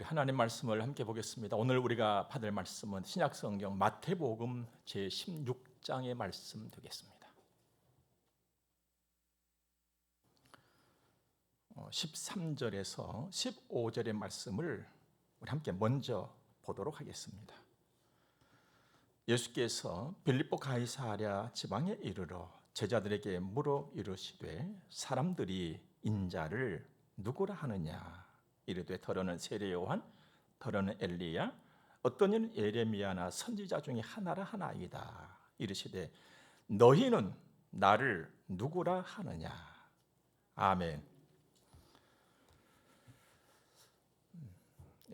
하나님 말씀을 함께 보겠습니다. 오늘 우리가 받을 말씀은 신약성경 마태복음 제16장의 말씀 되겠습니다. 13절에서 15절의 말씀을 우리 함께 먼저 보도록 하겠습니다. 예수께서 빌립보 가이사랴 지방에 이르러 제자들에게 물어 이르시되 사람들이 인자를 누구라 하느냐? 이르되 더러는 세례 요한, 더러는 엘리야, 어떤 이는 예레미야나 선지자 중에 하나라 하나이다. 이르시되 너희는 나를 누구라 하느냐? 아멘.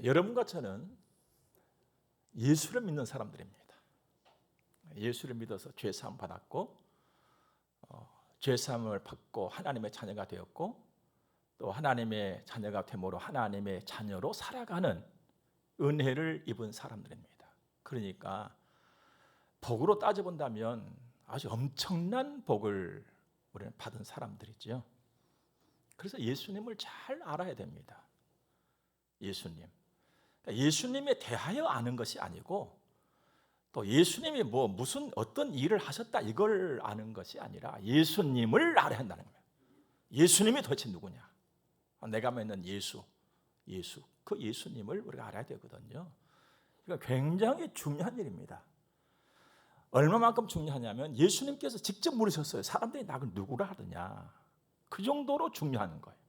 여러분과 저는 예수를 믿는 사람들입니다. 예수를 믿어서 죄사함 받았고 죄사함을 받고 하나님의 자녀가 되었고 또 하나님의 자녀가 됨으로 하나님의 자녀로 살아가는 은혜를 입은 사람들입니다. 그러니까 복으로 따져본다면 아주 엄청난 복을 우리는 받은 사람들이죠. 그래서 예수님을 잘 알아야 됩니다. 예수님에 대하여 아는 것이 아니고 또 예수님이 무슨 어떤 일을 하셨다 이걸 아는 것이 아니라 예수님을 알아야 한다는 거예요. 예수님이 도대체 누구냐? 내가 믿는 예수 그 예수님을 우리가 알아야 되거든요. 그러니까 굉장히 중요한 일입니다. 얼마만큼 중요하냐면 예수님께서 직접 물으셨어요. 사람들이 나를 누구라 하느냐? 그 정도로 중요한 거예요.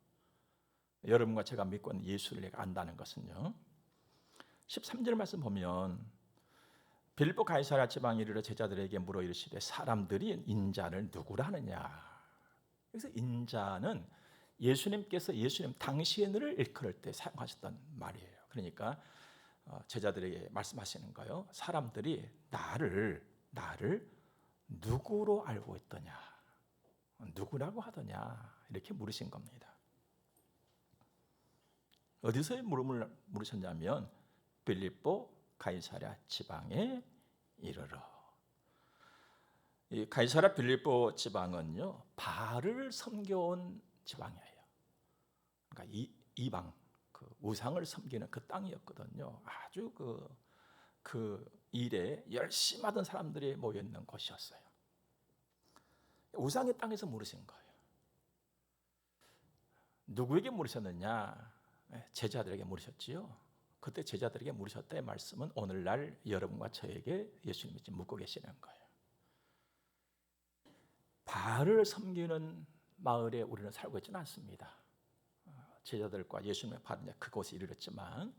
여러분과 제가 믿고 있는 예수를 내가 안다는 것은요. 13절 말씀 보면 빌립보 가이사랴 지방에 이르러 제자들에게 물어 이르시되 사람들이 인자를 누구라 하느냐? 그래서 인자는 예수님께서 예수님 당신을 일컬을 때 사용하셨던 말이에요. 그러니까 제자들에게 말씀하시는 거예요. 사람들이 나를 누구로 알고 있더냐? 누구라고 하더냐? 이렇게 물으신 겁니다. 어디서 물으셨냐면 빌립보 가이사랴 지방에 이르러. 이 가이사랴 빌립보 지방은요 바알을 섬겨온 지방이에요. 그러니까 이방 그 우상을 섬기는 그 땅이었거든요. 아주 그 일에 열심히 하던 사람들이 모여 있는 곳이었어요. 우상의 땅에서 물으신 거예요. 누구에게 물으셨느냐? 제자들에게 물으셨지요. 그때 제자들에게 물으셨다의 말씀은 오늘날 여러분과 저에게 예수님이 지금 묻고 계시는 거예요. 바알을 섬기는 마을에 우리는 살고 있지는 않습니다. 제자들과 예수님의 바른 그곳에 이르렀지만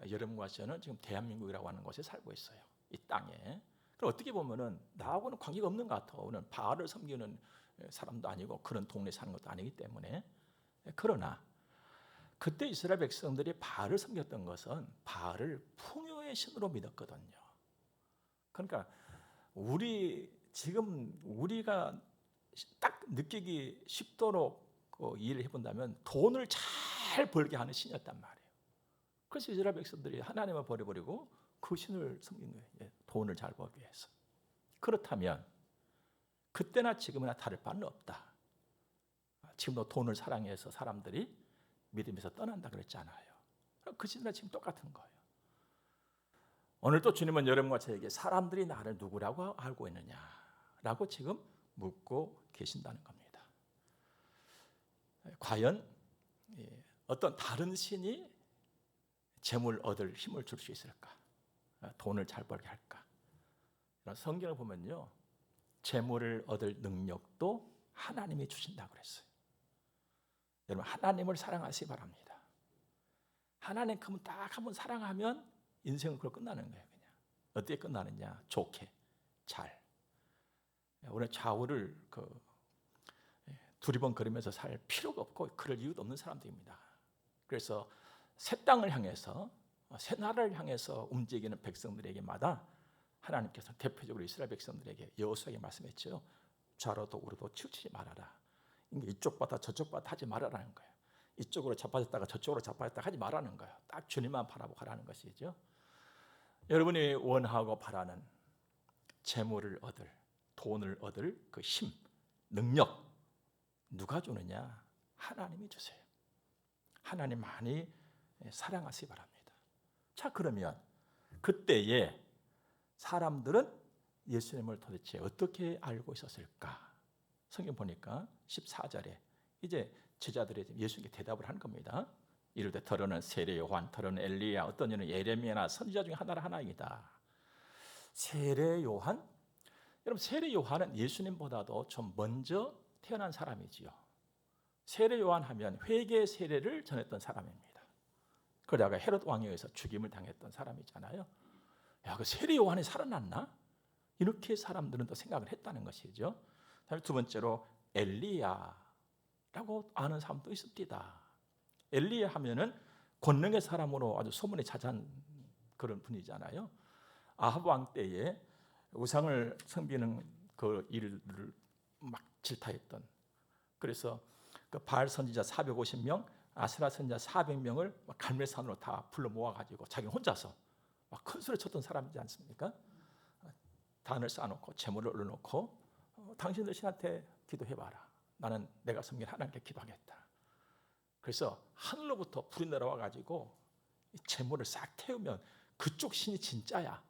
여러분과 저는 지금 대한민국이라고 하는 곳에 살고 있어요. 이 땅에. 그럼 어떻게 보면은 나하고는 관계가 없는 것 같아. 우리는 바알을 섬기는 사람도 아니고 그런 동네에 사는 것도 아니기 때문에. 그러나 그때 이스라엘 백성들이 바알을 섬겼던 것은 바알을 풍요의 신으로 믿었거든요. 그러니까 우리가 딱 느끼기 쉽도록 이해를 해본다면 돈을 잘 벌게 하는 신이었단 말이에요. 그래서 이스라엘 백성들이 하나님을 버려버리고 그 신을 섬긴 거예요. 돈을 잘 벌기 위해서. 그렇다면 그때나 지금이나 다를 바는 없다. 지금도 돈을 사랑해서 사람들이 믿음에서 떠난다 그랬잖아요. 그 신이나 지금 똑같은 거예요. 오늘 또 주님은 여러분과 저에게 사람들이 나를 누구라고 알고 있느냐라고 지금 묻고 계신다는 겁니다. 과연 어떤 다른 신이 재물 얻을 힘을 줄 수 있을까? 돈을 잘 벌게 할까? 성경을 보면요, 재물을 얻을 능력도 하나님이 주신다고 그랬어요. 여러분 하나님을 사랑하시기 바랍니다. 하나님 딱 한번 사랑하면 인생은 그걸 끝나는 거예요. 그냥 어떻게 끝나느냐? 좋게, 잘. 우리 좌우를 두리번거리면서 살 필요가 없고 그럴 이유도 없는 사람들입니다. 그래서 새 땅을 향해서 새 나라를 향해서 움직이는 백성들에게마다 하나님께서 대표적으로 이스라엘 백성들에게 여호수아에게 말씀했죠. 좌로도 우로도 치우치지 말아라. 이쪽 바다 저쪽 바다 하지 말아라는 거예요. 이쪽으로 자빠졌다가 저쪽으로 자빠졌다가 하지 말라는 거예요. 딱 주님만 바라보고 하라는 것이죠. 여러분이 원하고 바라는 재물을 얻을, 돈을 얻을 그 힘, 능력 누가 주느냐? 하나님이 주세요. 하나님 많이 사랑하시기 바랍니다. 자, 그러면 그때에 사람들은 예수님을 도대체 어떻게 알고 있었을까? 성경 보니까 14절에 이제 제자들이 예수님께 대답을 한 겁니다. 이르되 더러는 세례 요한, 더러는 엘리야, 어떤 이는 예레미야나 선지자 중에 하나이다. 세례 요한? 여러분, 세례 요한은 예수님보다도 좀 먼저 태어난 사람이지요. 세례 요한 하면 회개 세례를 전했던 사람입니다. 그러다가 헤롯 왕에 의해서 죽임을 당했던 사람이잖아요. 야, 그 세례 요한이 살아났나? 이렇게 사람들은 또 생각을 했다는 것이죠. 두 번째로 엘리야라고 아는 사람도 있습니다. 엘리야 하면은 권능의 사람으로 아주 소문이 자자한 그런 분이잖아요. 아합 왕 때에 우상을 섬기는 그 일을 막 질타했던. 그래서 그 바알 선지자 450명, 아세라 선지자 400명을 갈멜산으로 다 불러 모아가지고 자기 혼자서 막 큰 소리 쳤던 사람이지 않습니까? 단을 쌓아놓고 재물을 올려놓고 당신들 신한테 기도해봐라. 나는 내가 섬긴 하나님께 기도하겠다. 그래서 하늘로부터 불이 내려와가지고 재물을 싹 태우면 그쪽 신이 진짜야.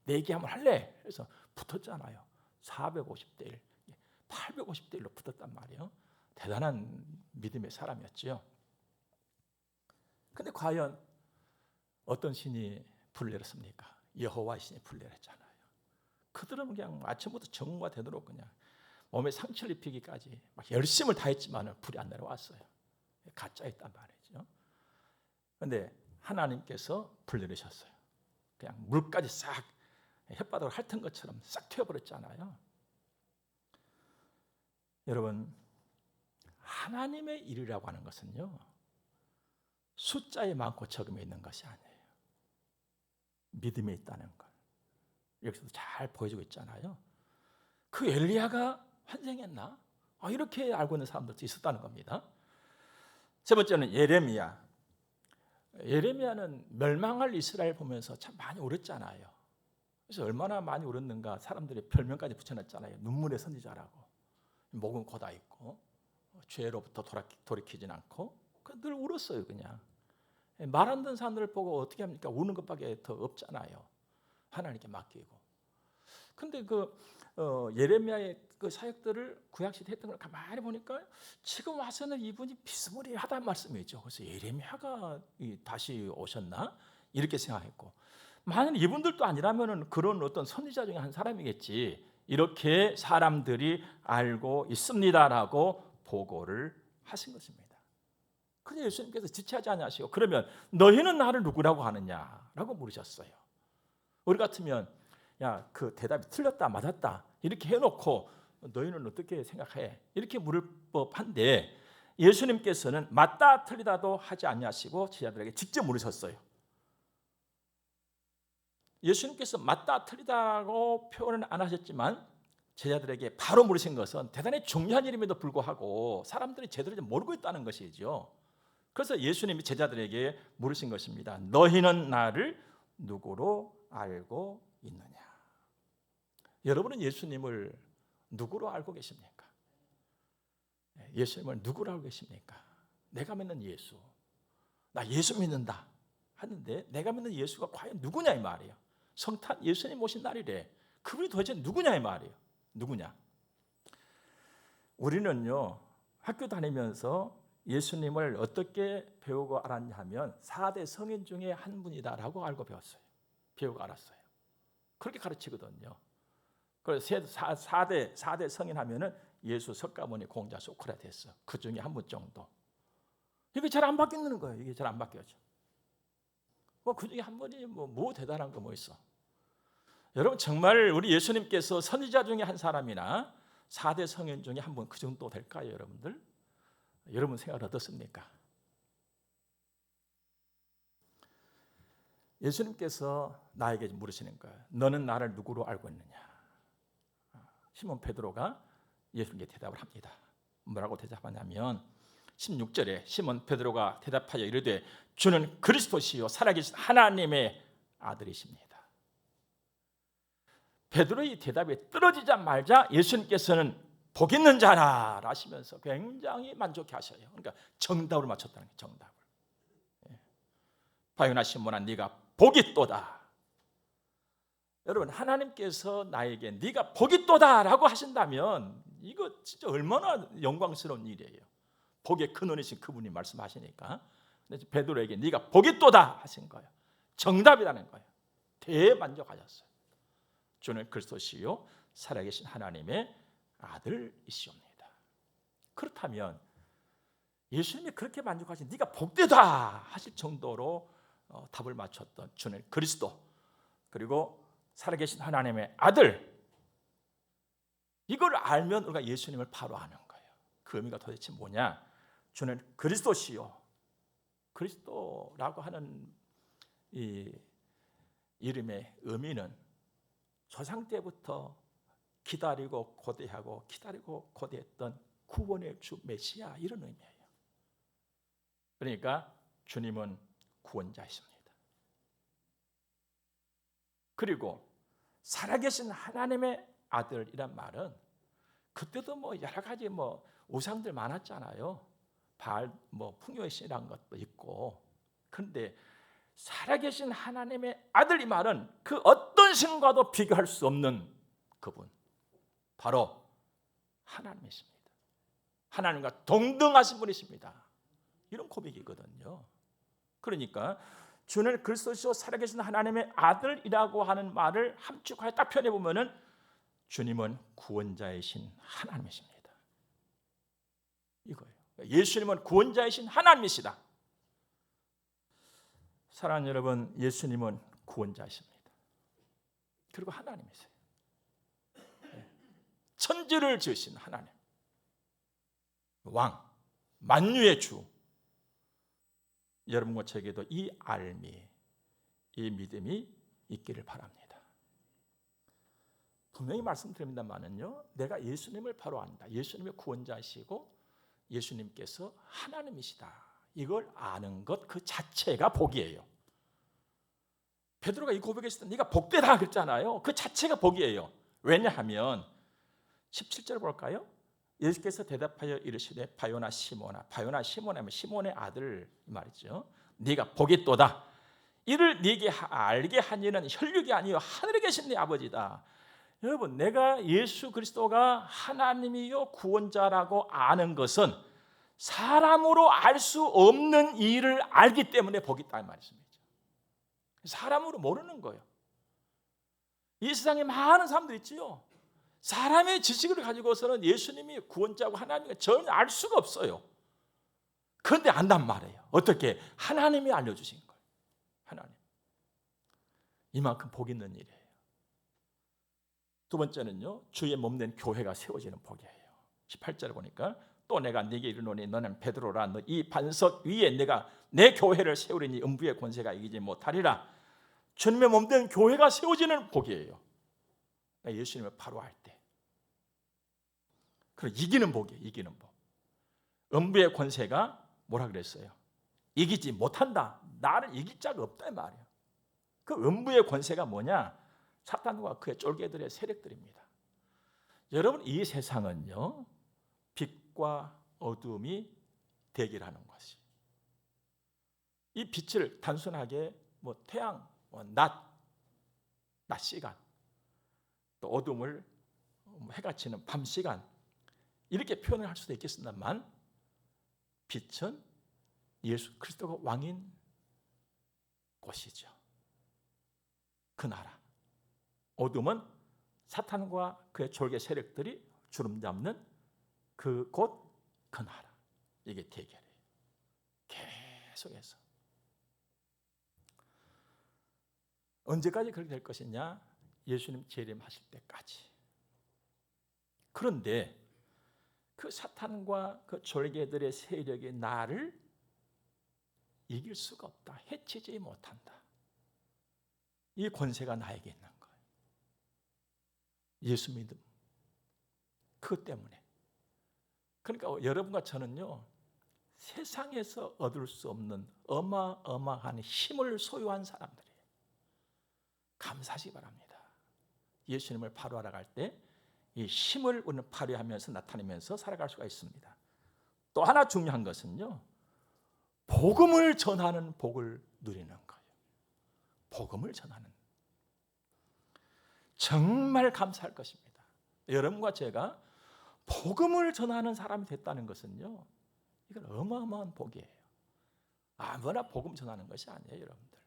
내 얘기 한번 할래? 그래서 붙었잖아요. 450대 1, 850대 1로 붙었단 말이에요. 대단한 믿음의 사람이었죠. 근데 과연 어떤 신이 불을 내렸습니까? 여호와 신이 불을 내렸잖아요. 그들은 그냥 아침부터 정오가 되도록 그냥 몸에 상처를 입히기까지 막 열심을 다했지만 불이 안 내려왔어요. 가짜였단 말이죠. 그런데 하나님께서 불 내리셨어요. 그냥 물까지 싹 햇바닥을 핥은 것처럼 싹 튀어버렸잖아요. 여러분, 하나님의 일이라고 하는 것은요, 숫자에 많고 적음에 있는 것이 아니에요. 믿음에 있다는 걸 여기서도 잘 보여주고 있잖아요. 그 엘리야가 환생했나? 이렇게 알고 있는 사람들도 있었다는 겁니다. 세 번째는 예레미야. 예레미야는 멸망할 이스라엘 보면서 참 많이 울었잖아요. 그래서 얼마나 많이 울었는가 사람들이 별명까지 붙여놨잖아요. 눈물의 선지자라고. 목은 고다 있고 죄로부터 돌이키진 않고 늘 울었어요. 그냥 말 안 듣는 사람들을 보고 어떻게 합니까? 우는 것밖에 더 없잖아요. 하나님께 맡기고. 근데 예레미야의 그 사역들을 구약시대 했던 걸 가만히 보니까 지금 와서는 이분이 비스무리하다는 말씀이죠. 그래서 예레미야가 다시 오셨나? 이렇게 생각했고, 만약 이분들도 아니라면 그런 어떤 선지자 중에 한 사람이겠지, 이렇게 사람들이 알고 있습니다라고 보고를 하신 것입니다. 그래서 예수님께서 지체하지 않으시고, 그러면 너희는 나를 누구라고 하느냐라고 물으셨어요. 우리 같으면 야, 그 대답이 틀렸다 맞았다 이렇게 해놓고 너희는 어떻게 생각해? 이렇게 물을 법한데, 예수님께서는 맞다 틀리다도 하지 아니하시고 제자들에게 직접 물으셨어요. 예수님께서 맞다 틀리다고 표현은 안 하셨지만 제자들에게 바로 물으신 것은 대단히 중요한 일임에도 불구하고 사람들이 제대로 모르고 있다는 것이죠. 그래서 예수님이 제자들에게 물으신 것입니다. 너희는 나를 누구로 알고 있느냐? 여러분은 예수님을 누구로 알고 계십니까? 예수님을 누구로 알고 계십니까? 내가 믿는 예수, 나 예수 믿는다 하는데 내가 믿는 예수가 과연 누구냐 이 말이에요. 성탄 예수님 오신 날이래. 그분이 도대체 누구냐 이 말이에요. 누구냐? 우리는요, 학교 다니면서 예수님을 어떻게 배우고 알았냐 하면 4대 성인 중에 한 분이다라고 알고 배웠어요. 배우고 알았어요. 그렇게 가르치거든요. 그래서 4대 성인 하면은 예수, 석가모니, 공자, 소크라테스, 그 중에 한 분 정도. 이게 잘 안 바뀌는 거예요. 이게 잘 안 바뀌어져. 그 중에 한 분이 뭐 대단한 거 뭐 있어? 여러분, 정말 우리 예수님께서 선지자 중에 한 사람이나 4대 성인 중에 한 분 그 정도 될까요, 여러분들? 여러분 생각은 어떻습니까? 예수님께서 나에게 물으시는 거예요. 너는 나를 누구로 알고 있느냐? 시몬 베드로가 예수님께 대답을 합니다. 뭐라고 대답하냐면 16절에 시몬 베드로가 대답하여 이르되 주는 그리스도시요 살아계신 하나님의 아들이십니다. 베드로의 대답이 떨어지자마자 예수님께서는 복 있는 자라 하시면서 굉장히 만족해 하셔요. 그러니까 정답을 맞췄다는 거예요. 정답을. 바요나 시몬아 네가 복이 또다. 여러분, 하나님께서 나에게 네가 복이 또다라고 하신다면 이거 진짜 얼마나 영광스러운 일이에요. 복의 근원이신 그분이 말씀하시니까. 근데 베드로에게 네가 복이 또다 하신 거예요. 정답이라는 거예요. 대만족하셨어요. 주는 그리스도시요 살아계신 하나님의 아들이시옵니다. 그렇다면 예수님이 그렇게 만족하신 네가 복되다 하실 정도로 답을 맞췄던 주는 그리스도, 그리고 살아계신 하나님의 아들, 이걸 알면 우리가 예수님을 바로 아는 거예요. 그 의미가 도대체 뭐냐? 주는 그리스도시요. 그리스도라고 하는 이 이름의 의미는 조상 때부터 기다리고 고대하고 기다리고 고대했던 구원의 주 메시아, 이런 의미예요. 그러니까 주님은 구원자이십니다. 그리고 살아계신 하나님의 아들이란 말은 그때도 여러 가지 우상들 많았잖아요. 바알 풍요의 신이란 것도 있고. 그런데 살아계신 하나님의 아들, 이 말은 그 어떤 신과도 비교할 수 없는 그분, 바로 하나님이십니다. 하나님과 동등하신 분이십니다. 이런 고백이거든요. 그러니까 주는 그리스도시요 살아계신 하나님의 아들이라고 하는 말을 함축하여 딱 표현해 보면은 주님은 구원자이신 하나님이십니다. 이거예요. 예수님은 구원자이신 하나님이시다. 사랑하는 여러분, 예수님은 구원자이십니다. 그리고 하나님이세요. 천지를 지으신 하나님, 왕, 만유의 주. 여러분과 저에게도 이 알미, 이 믿음이 있기를 바랍니다. 분명히 말씀드립니다만은요, 내가 예수님을 바로 안다, 예수님의 구원자이시고 예수님께서 하나님이시다, 이걸 아는 것 그 자체가 복이에요. 베드로가 이 고백했을 때 네가 복되다 그랬잖아요. 그 자체가 복이에요. 왜냐하면 17절 볼까요? 예수께서 대답하여 이르시되 바요나 시몬아, 바요나 시몬하면 시몬의 아들 말이죠. 네가 복이 또다. 이를 네게 알게 한 이는 혈육이 아니요 하늘에 계신 네 아버지다. 여러분, 내가 예수 그리스도가 하나님이요 구원자라고 아는 것은 사람으로 알 수 없는 일을 알기 때문에 복이 있다 이 말씀이죠. 사람으로 모르는 거예요. 이 세상에 많은 사람들 있지요. 사람의 지식을 가지고서는 예수님이 구원자고 하나님이 전혀 알 수가 없어요. 그런데 안단 말이에요. 어떻게? 하나님이 알려주신 거예요. 하나님. 이만큼 복 있는 일이에요. 두 번째는요, 주의 몸된 교회가 세워지는 복이에요. 18절 보니까 또 내가 네게 이르노니 너는 베드로라, 너 이 반석 위에 내가 내 교회를 세우리니 음부의 권세가 이기지 못하리라. 주님의 몸된 교회가 세워지는 복이에요. 예수님을 바로 알 때. 그리고 이기는 복이에요. 이기는 복. 음부의 권세가 뭐라 그랬어요? 이기지 못한다. 나를 이길 자가 없다 이 말이에요. 그 음부의 권세가 뭐냐? 사탄과 그의 쫄개들의 세력들입니다. 여러분, 이 세상은요, 빛과 어둠이 대결하는 것이. 이 빛을 단순하게 태양, 낮 시간, 또 어둠을 해가 지는 밤 시간, 이렇게 표현을 할 수도 있겠습니다만, 빛은 예수 그리스도가 왕인 곳이죠. 그 나라. 어둠은 사탄과 그의 졸개 세력들이 주름 잡는 그곳, 그 나라. 이게 대결이에요. 계속해서. 언제까지 그렇게 될 것이냐? 예수님 재림하실 때까지. 그런데 그 사탄과 그 졸개들의 세력이 나를 이길 수가 없다. 해치지 못한다. 이 권세가 나에게 있는 거예요. 예수 믿음. 그것 때문에. 그러니까 여러분과 저는요, 세상에서 얻을 수 없는 어마어마한 힘을 소유한 사람들이에요. 감사하시기 바랍니다. 예수님을 바로 알아갈 때 이 힘을 우리는 발휘하면서 나타내면서 살아갈 수가 있습니다. 또 하나 중요한 것은요, 복음을 전하는 복을 누리는 거예요. 복음을 전하는, 정말 감사할 것입니다. 여러분과 제가 복음을 전하는 사람이 됐다는 것은요, 이건 어마어마한 복이에요. 아무나 복음 전하는 것이 아니에요, 여러분들.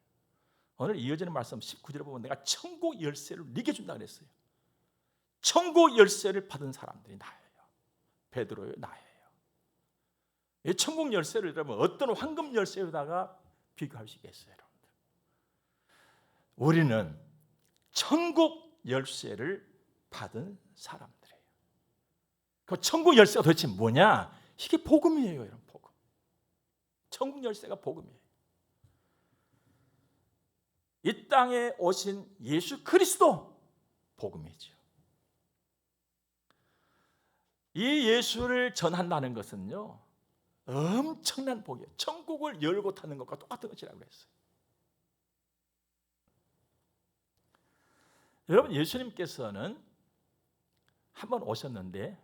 오늘 이어지는 말씀 19절에 보면 내가 천국 열쇠를 네게 준다 그랬어요. 천국 열쇠를 받은 사람들이 나예요. 베드로요, 나예요. 이 천국 열쇠를 여러분 어떤 황금 열쇠에다가 비교할 수 있겠어요, 여러분들? 우리는 천국 열쇠를 받은 사람들이에요. 그 천국 열쇠가 도대체 뭐냐? 이게 복음이에요, 여러분. 복음. 천국 열쇠가 복음이에요. 이 땅에 오신 예수 그리스도 복음이죠. 이 예수를 전한다는 것은요, 엄청난 복이에요. 천국을 열고 타는 것과 똑같은 것이라고 그랬어요. 여러분, 예수님께서는 한 번 오셨는데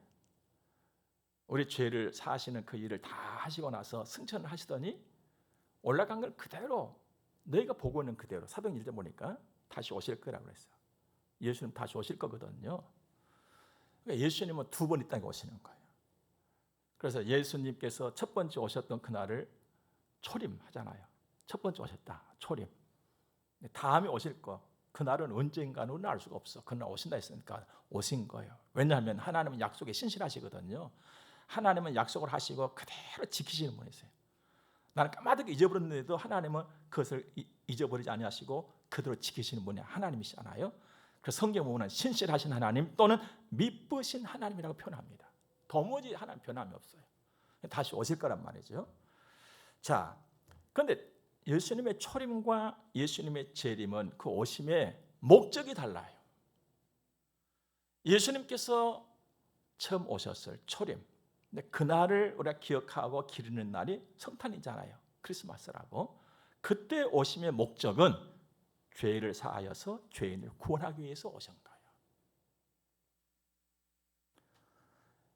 우리 죄를 사하시는 그 일을 다 하시고 나서 승천을 하시더니 올라간 걸 그대로 너희가 보고 있는 그대로 사도행 1장 보니까 다시 오실 거라고 그랬어요. 예수님 다시 오실 거거든요. 그러니까 예수님은 두 번 이 땅에 오시는 거예요. 그래서 예수님께서 첫 번째 오셨던 그날을 초림하잖아요. 첫 번째 오셨다, 초림. 다음에 오실 거, 그날은 언젠가는 우리는 알 수가 없어. 그날 오신다 했으니까 오신 거예요. 왜냐하면 하나님은 약속에 신실하시거든요. 하나님은 약속을 하시고 그대로 지키시는 분이세요. 나는 까마득히 잊어버렸는데도 하나님은 그것을 잊어버리지 아니하시고 그대로 지키시는 분이 하나님이시잖아요. 그래서 성경 보면 신실하신 하나님 또는 미쁘신 하나님이라고 표현합니다. 도무지 하나님 변함이 없어요. 다시 오실 거란 말이죠. 자, 그런데 예수님의 초림과 예수님의 재림은 그 오심의 목적이 달라요. 예수님께서 처음 오셨을 초림, 그날을 우리가 기억하고 기리는 날이 성탄이잖아요. 크리스마스라고. 그때 오심의 목적은 죄를 사하여서 죄인을 구원하기 위해서 오신 거예요.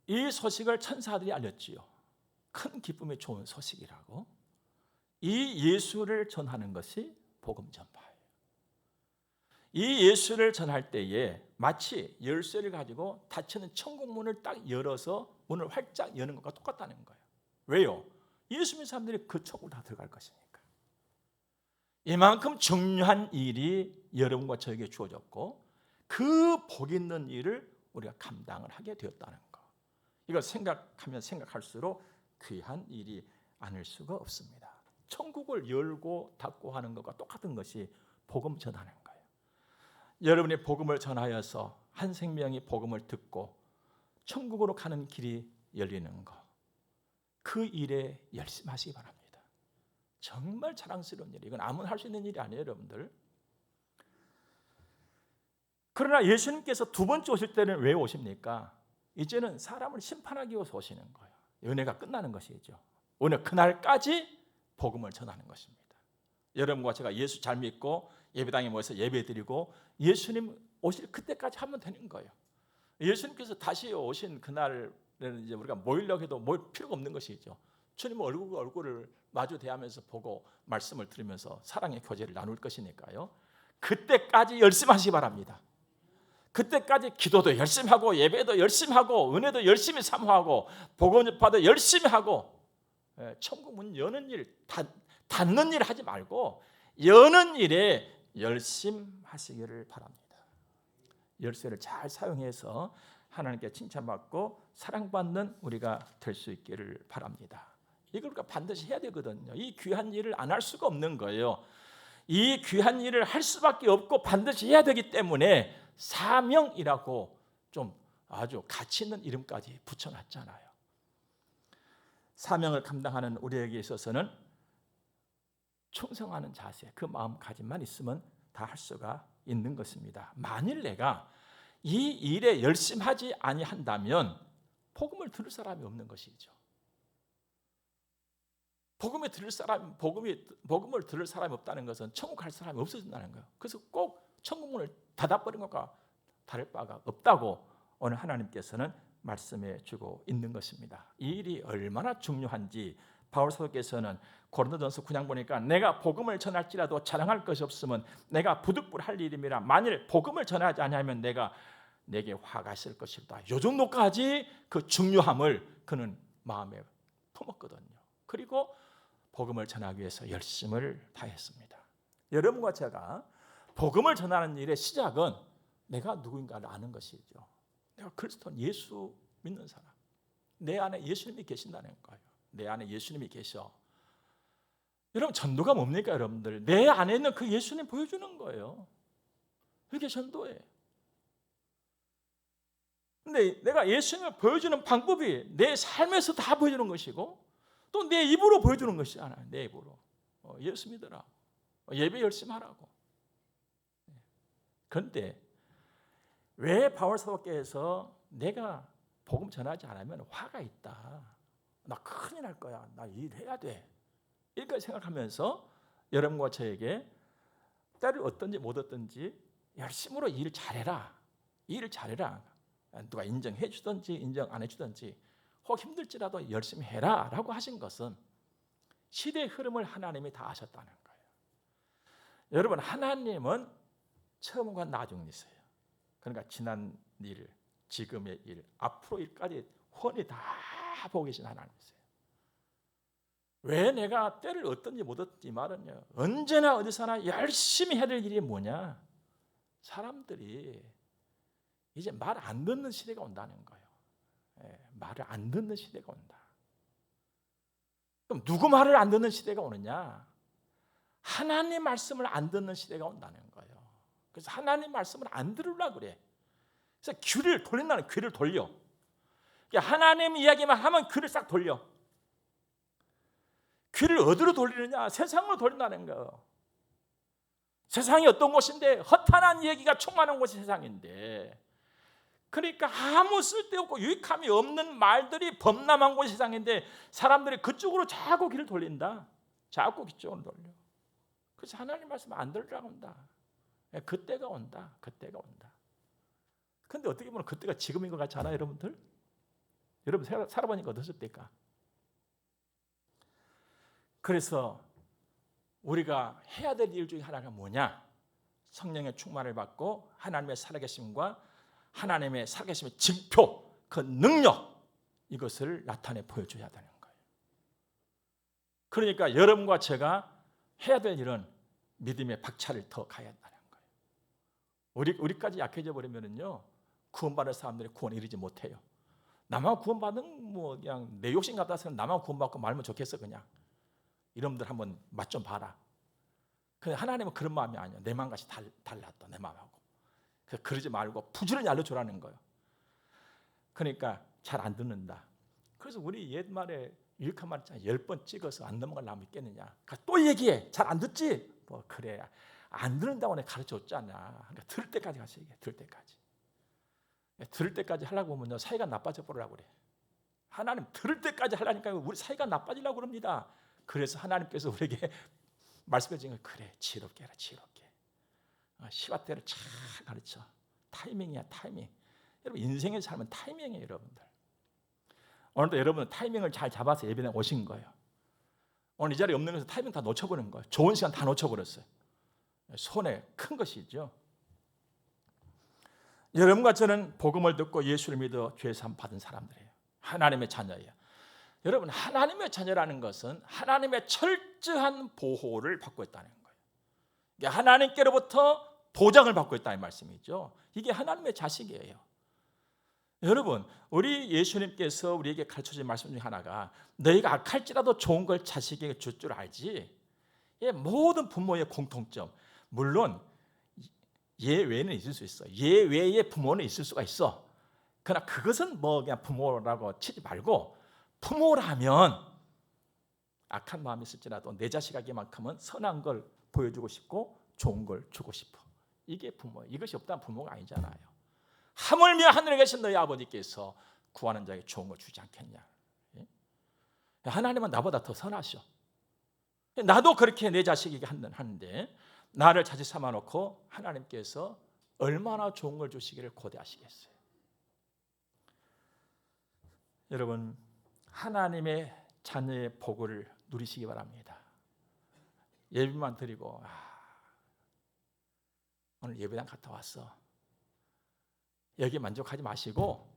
이 소식을 천사들이 알렸지요. 큰 기쁨이 좋은 소식이라고. 이 예수를 전하는 것이 복음 전파예요. 이 예수를 전할 때에 마치 열쇠를 가지고 닫혀있는 천국문을 딱 열어서 문을 활짝 여는 것과 똑같다는 거예요. 왜요? 예수 믿는 사람들이 그 천국을 다 들어갈 것이니까. 이만큼 중요한 일이 여러분과 저에게 주어졌고 그 복 있는 일을 우리가 감당을 하게 되었다는 거. 이걸 생각하면 생각할수록 귀한 일이 아닐 수가 없습니다. 천국을 열고 닫고 하는 것과 똑같은 것이 복음 전하는 거예요. 여러분이 복음을 전하여서 한 생명이 복음을 듣고 천국으로 가는 길이 열리는 것, 그 일에 열심히 하시기 바랍니다. 정말 자랑스러운 일이에요. 이건 아무나 할 수 있는 일이 아니에요, 여러분들. 그러나 예수님께서 두 번째 오실 때는 왜 오십니까? 이제는 사람을 심판하기 위해서 오시는 거예요. 은혜가 끝나는 것이죠. 오늘 그날까지 복음을 전하는 것입니다. 여러분과 제가 예수 잘 믿고 예배당에 모여서 예배드리고 예수님 오실 그때까지 하면 되는 거예요. 예수님께서 다시 오신 그날은 이제 우리가 모이려고 해도 모일 필요가 없는 것이죠. 주님 얼굴을 마주 대하면서 보고 말씀을 들으면서 사랑의 교제를 나눌 것이니까요. 그때까지 열심히 하시기 바랍니다. 그때까지 기도도 열심히 하고 예배도 열심히 하고 은혜도 열심히 사모하고 복음 전파도 열심히 하고 천국 문 여는 일, 닫는 일 하지 말고 여는 일에 열심하시기를 바랍니다. 열쇠를 잘 사용해서 하나님께 칭찬받고 사랑받는 우리가 될 수 있기를 바랍니다. 이걸 우리가 반드시 해야 되거든요. 이 귀한 일을 안 할 수가 없는 거예요. 이 귀한 일을 할 수밖에 없고 반드시 해야 되기 때문에 사명이라고 좀 아주 가치 있는 이름까지 붙여놨잖아요. 사명을 감당하는 우리에게 있어서는 충성하는 자세, 그 마음가짐만 있으면 다 할 수가 있는 것입니다. 만일 내가 이 일에 열심하지 아니한다면 복음을 들을 사람이 없는 것이죠. 복음을 들을 사람이 없다는 것은 천국 갈 사람이 없어진다는 거예요. 그래서 꼭 천국문을 닫아버린 것과 다를 바가 없다고 오늘 하나님께서는 말씀해 주고 있는 것입니다. 이 일이 얼마나 중요한지 바울 사도께서는 고린도전서 9장 보니까 내가 복음을 전할지라도 자랑할 것이 없으면 내가 부득불할 일임이라. 만일 복음을 전하지 아니하면 내게 화가 있을 것이다. 요 정도까지 그 중요함을 그는 마음에 품었거든요. 그리고 복음을 전하기 위해서 열심을 다했습니다. 여러분과 제가 복음을 전하는 일의 시작은 내가 누구인가를 아는 것이죠. 내가 그리스도 예수 믿는 사람, 내 안에 예수님이 계신다는 거예요. 내 안에 예수님이 계셔. 여러분, 전도가 뭡니까? 여러분들, 내 안에 있는 그 예수님 보여주는 거예요. 그게 전도예요. 근데 내가 예수님을 보여주는 방법이 내 삶에서 다 보여주는 것이고 또 내 입으로 보여주는 것이 아니야. 내 입으로 예수 믿으라, 예배 열심히 하라고. 그런데 왜 바울 사도께서 내가 복음 전하지 않으면 화가 있다, 나 큰일 날 거야, 나 일해야 돼, 이렇게 생각하면서 여러분과 저에게 때를 얻든지 못 얻든지 열심으로 일 잘해라, 일 잘해라, 누가 인정해 주든지 인정 안 해주든지 혹 힘들지라도 열심히 해라 라고 하신 것은 시대의 흐름을 하나님이 다 아셨다는 거예요. 여러분, 하나님은 처음과 나중이세요. 그러니까 지난 일, 지금의 일, 앞으로 일까지 훤히 다 보고 계신 하나님이세요. 왜 내가 때를 얻든지 못 얻든지 말은요, 언제나 어디서나 열심히 해야 될 일이 뭐냐, 사람들이 이제 말 안 듣는 시대가 온다는 거예요. 말을 안 듣는 시대가 온다. 그럼 누구 말을 안 듣는 시대가 오느냐? 하나님 말씀을 안 듣는 시대가 온다는 거예요. 그래서 하나님 말씀을 안 들으려고 그래. 그래서 귀를 돌린다는, 귀를 돌려. 하나님 이야기만 하면 귀를 싹 돌려. 귀를 어디로 돌리느냐? 세상으로 돌린다는 거예요. 세상이 어떤 곳인데, 허탄한 얘기가 충만한 곳이 세상인데, 그러니까 아무 쓸데없고 유익함이 없는 말들이 범람한 곳이 세상인데 사람들이 그쪽으로 자꾸 귀를 돌린다. 자꾸 그쪽으로 돌려. 그래서 하나님 말씀 안 들으라고 한다. 그때가 온다. 그때가 온다. 그런데 어떻게 보면 그때가 지금인 것 같지 않아요, 여러분들? 여러분 살아보니까 어떠셨습니까? 그래서 우리가 해야 될 일 중에 하나가 뭐냐? 성령의 충만을 받고 하나님의 살아계심과 하나님의 살아계심의 징표, 그 능력, 이것을 나타내 보여줘야 되는 거예요. 그러니까 여러분과 제가 해야 될 일은 믿음의 박차를 더 가야 한다는 거예요. 우리까지 약해져 버리면요, 구원받을 사람들이 구원에 이르지 못해요. 나만 구원받은 뭐 그냥 내 욕심 같아서 나만 구원받고 말면 좋겠어 그냥. 여러분들 한번 맛 좀 봐라. 근데 하나님은 그런 마음이 아니에요. 내 마음같이 달랐다, 내 마음하고. 그래서 그러지 말고 부지런히 알려주라는 거예요. 그러니까 잘 안 듣는다. 그래서 우리 옛말에 유익한 말 있잖아요. 10번 찍어서 안 넘어갈 나무 있겠느냐. 그러니까 또 얘기해. 잘 안 듣지? 뭐 그래. 안 듣는다고 내가 가르쳐줬잖아. 그러니까 들을 때까지 가서 얘기해. 들을 때까지. 들을 때까지 하려고 보면 사이가 나빠져 버리려고 그래. 하나님 들을 때까지 하려니까 우리 사이가 나빠지려고 그럽니다. 그래서 하나님께서 우리에게 말씀해 주신 거, 그래, 지혜롭게 해라, 지혜롭게. 시간대를 잘 가르쳐. 타이밍이야, 타이밍. 여러분, 인생의 삶은 타이밍이에요, 여러분들. 오늘도 여러분은 타이밍을 잘 잡아서 예배에 오신 거예요. 오늘 이 자리에 없는 것은 타이밍 다 놓쳐버린 거예요. 좋은 시간 다 놓쳐버렸어요. 손해 큰 것이죠. 여러분과 저는 복음을 듣고 예수를 믿어 죄 사함 받은 사람들이에요. 하나님의 자녀예요. 여러분, 하나님의 자녀라는 것은 하나님의 철저한 보호를 받고 있다는 거예요. 하나님께로부터 보장을 받고 있다는 말씀이죠. 이게 하나님의 자식이에요. 여러분, 우리 예수님께서 우리에게 가르쳐준 말씀 중에 하나가 너희가 악할지라도 좋은 걸 자식에게 줄 줄 알지. 모든 부모의 공통점. 물론 예외는 있을 수 있어. 예외의 부모는 있을 수가 있어. 그러나 그것은 뭐 그냥 부모라고 치지 말고, 부모라면 악한 마음이 있을지라도 내 자식에게만큼은 선한 걸 보여주고 싶고 좋은 걸 주고 싶어. 이게 부모. 이것이 없다면 부모가 아니잖아요. 하물며 하늘에 계신 너희 아버지께서 구하는 자에게 좋은 걸 주지 않겠냐. 하나님은 나보다 더 선하셔. 나도 그렇게 내 자식에게 하는데 나를 자식 삼아놓고 하나님께서 얼마나 좋은 걸 주시기를 고대하시겠어요. 여러분, 하나님의 자녀의 복을 누리시기 바랍니다. 예배만 드리고 오늘 예배당 갔다 왔어, 여기 만족하지 마시고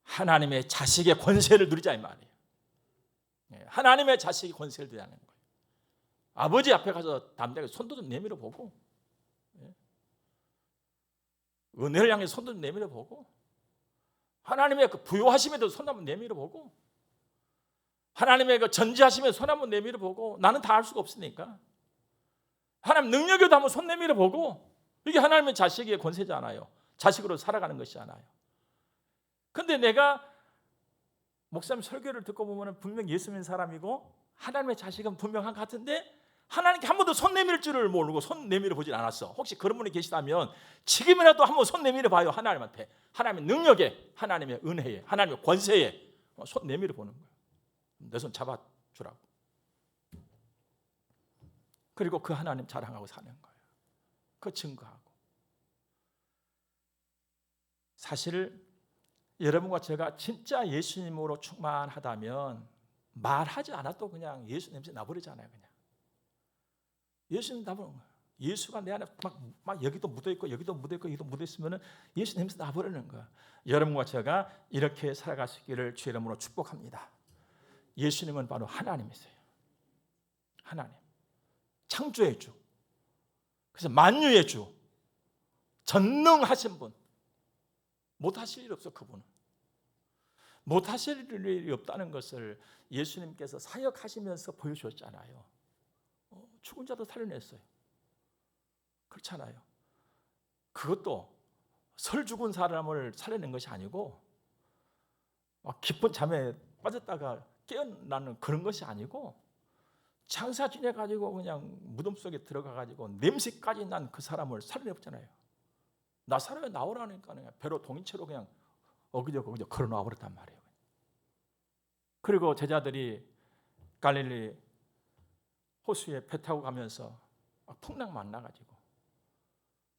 하나님의 자식의 권세를 누리자 이 말이에요. 하나님의 자식이 권세를 누리자는 거예요. 아버지 앞에 가서 담대하게 손도 좀 내밀어 보고, 은혜를 향해 손도 좀 내밀어 보고, 하나님의 그 부요하심에도 손 한번 내밀어 보고, 하나님의 그 전지하심에도 손 한번 내밀어 보고, 나는 다 할 수가 없으니까 하나님 능력에도 한번 손 내밀어 보고, 이게 하나님의 자식의 권세잖아요. 자식으로 살아가는 것이잖아요. 근데 내가 목사님 설교를 듣고 보면 분명 예수 믿는 사람이고 하나님의 자식은 분명한 것 같은데 하나님께 한 번도 손 내밀 줄을 모르고 손 내밀어 보질 않았어. 혹시 그런 분이 계시다면 지금이라도 한번 손 내밀어 봐요. 하나님한테, 하나님의 능력에, 하나님의 은혜에, 하나님의 권세에 손 내밀어 보는 거예요. 내 손 잡아주라고. 그리고 그 하나님 자랑하고 사는 거예요. 그 증거하고. 사실 여러분과 제가 진짜 예수님으로 충만하다면 말하지 않아도 그냥 예수 냄새 나버리잖아요. 그냥 예수님 나버리는 거예요. 예수가 내 안에 막 여기도 묻어있고 여기도 묻어있고 여기도 묻어있으면 예수 냄새 나버리는 거예요. 여러분과 제가 이렇게 살아갈 수 있기를 주의 이름으로 축복합니다. 예수님은 바로 하나님이세요. 하나님, 창조의 주, 그래서 만유의 주, 전능하신 분. 못하실 일 없어. 그분은 못하실 일이 없다는 것을 예수님께서 사역하시면서 보여주셨잖아요. 죽은 자도 살려냈어요. 그렇잖아요. 그것도 설 죽은 사람을 살려낸 것이 아니고 막 깊은 잠에 빠졌다가 깨어나는 그런 것이 아니고 장사 지내가지고 그냥 무덤 속에 들어가가지고 냄새까지 난 그 사람을 살려냈잖아요. 나사로에 나오라니까 배로 동인체로 그냥 어기저기 걸어 나와 버렸단 말이에요. 그리고 제자들이 갈릴리 호수에 배 타고 가면서 풍랑 만나가지고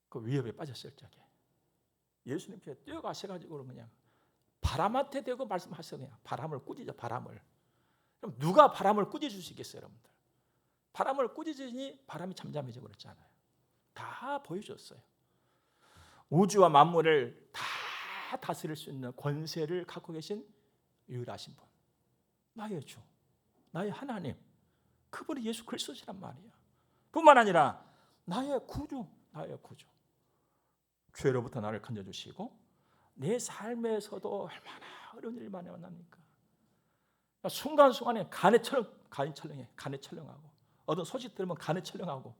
그 위협에 빠졌을 적에 예수님께 뛰어가셔가지고 그냥 바람한테 대고 말씀하셔요. 그냥 바람을 꾸짖어. 바람을. 그럼 누가 바람을 꾸짖을 수 있겠어요, 여러분들? 바람을 꾸짖으니 바람이 잠잠해져 버렸잖아요. 다 보여줬어요. 우주와 만물을 다 다스릴 수 있는 권세를 갖고 계신 유일하신 분, 나의 주, 나의 하나님, 그분이 예수 그리스도시란 말이야. 뿐만 아니라 나의 구주, 나의 구주. 죄로부터 나를 건져주시고 내 삶에서도 얼마나 어려운 일이 많이 만납니까? 순간순간에 간에 철렁해. 간에 철렁하고 어떤 소식 들으면 간에 철렁하고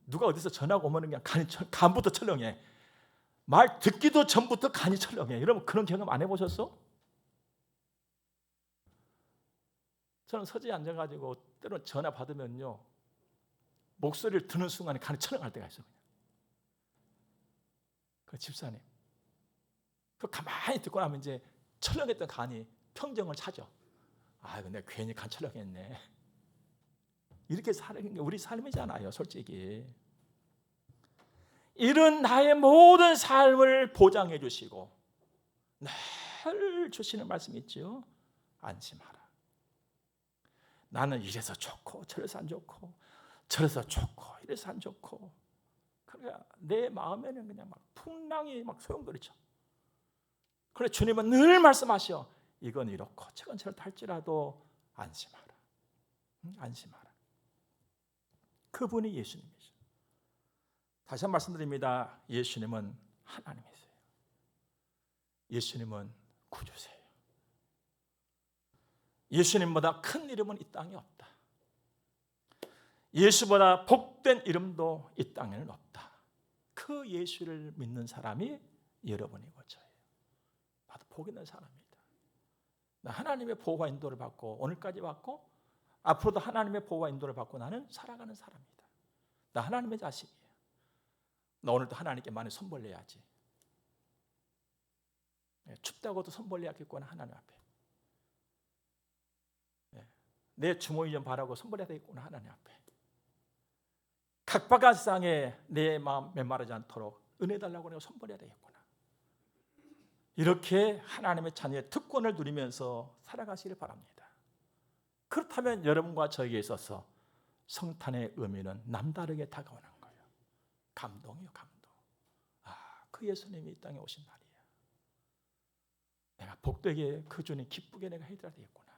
누가 어디서 전화가 오면 그냥 간부터 철렁해. 말 듣기도 전부터 간이 철렁해. 여러분 그런 경험 안 해보셨어? 저는 서재에 앉아가지고 때로는 전화 받으면요 목소리를 듣는 순간에 간이 철렁할 때가 있어요. 그 집사님, 그 가만히 듣고 나면 이제 철렁했던 간이 평정을 찾아. 아, 근데 괜히 간 철렁했네. 이렇게 사는 게 우리 삶이잖아요, 솔직히. 이런 나의 모든 삶을 보장해 주시고 늘 주시는 말씀이 있죠. 안심하라. 나는 이래서 좋고 저래서 안 좋고 저래서 좋고 이래서 안 좋고, 그러니까 내 마음에는 그냥 막 풍랑이 막 소용돌이쳐. 그래 주님은 늘 말씀하셔. 이건 이렇고 저건 저렇다 할지라도 안심하라. 안심하라. 그분이 예수님이죠. 다시 한번 말씀드립니다. 예수님은 하나님이세요. 예수님은 구주세요. 예수님보다 큰 이름은 이 땅에 없다. 예수보다 복된 이름도 이 땅에는 없다. 그 예수를 믿는 사람이 여러분이고 저예요. 나도 복 있는 사람이다. 나 하나님의 보호와 인도를 받고 오늘까지 받고 앞으로도 하나님의 보호와 인도를 받고 나는 살아가는 사람이다. 나 하나님의 자식이에요. 나 오늘도 하나님께 많이 손 벌려야지. 춥다고도 손 벌려야겠구나 하나님 앞에. 내 주머니 좀 바라고 손 벌려야 되겠구나 하나님 앞에. 각박한 세상에 내 마음 메마르지 않도록 은혜 달라고 내가 손 벌려야 되겠구나. 이렇게 하나님의 자녀의 특권을 누리면서 살아가시길 바랍니다. 그렇다면 여러분과 저에게 있어서 성탄의 의미는 남다르게 다가오는 거예요. 감동이요, 감동. 그 예수님이 이 땅에 오신 날이야. 내가 복되게 그 주님 기쁘게 내가 해드려야 되겠구나.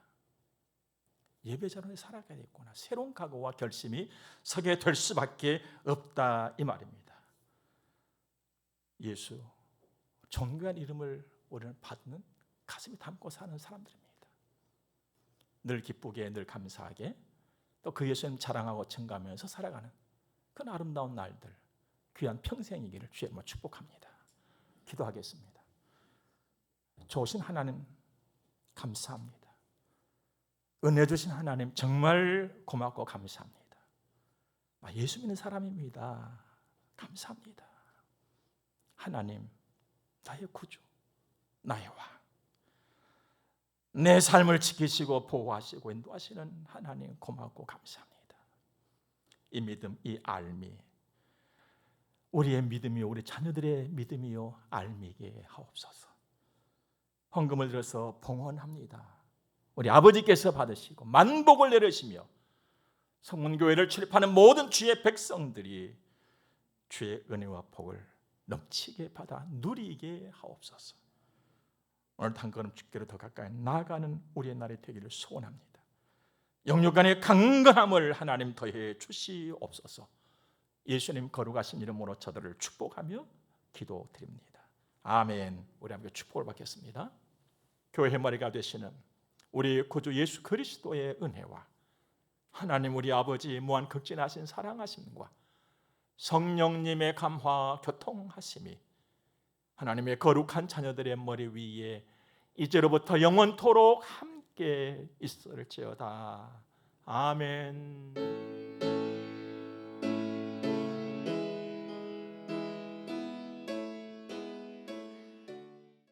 예배자로 살아가야 되겠구나. 새로운 각오와 결심이 서게 될 수밖에 없다 이 말입니다. 예수, 존귀한 이름을 우리는 받는 가슴이 담고 사는 사람들입니다. 늘 기쁘게 늘 감사하게 또 그 예수님 자랑하고 증가하면서 살아가는 그 아름다운 날들, 귀한 평생이기를 주의 이름으로 축복합니다. 기도하겠습니다. 좋으신 하나님 감사합니다. 은혜 주신 하나님 정말 고맙고 감사합니다. 예수 믿는 사람입니다. 감사합니다. 하나님, 나의 구주, 나의 왕, 내 삶을 지키시고 보호하시고 인도하시는 하나님 고맙고 감사합니다. 이 믿음, 이 알미, 우리의 믿음이요 우리 자녀들의 믿음이요 알미게 하옵소서. 헌금을 들어서 봉헌합니다. 우리 아버지께서 받으시고 만복을 내리시며 성문교회를 출입하는 모든 주의 백성들이 주의 은혜와 복을 넘치게 받아 누리게 하옵소서. 오늘 한 걸음 주께로 더 가까이 나아가는 우리의 날이 되기를 소원합니다. 영육간의 강건함을 하나님 더해 주시옵소서. 예수님 거룩하신 이름으로 저들을 축복하며 기도드립니다. 아멘. 우리 함께 축복을 받겠습니다. 교회 머리가 되시는 우리 구주 예수 그리스도의 은혜와 하나님 우리 아버지 무한 극진하신 사랑하심과 성령님의 감화 교통하심이 하나님의 거룩한 자녀들의 머리 위에 이제로부터 영원토록 함께 있을지어다. 아멘.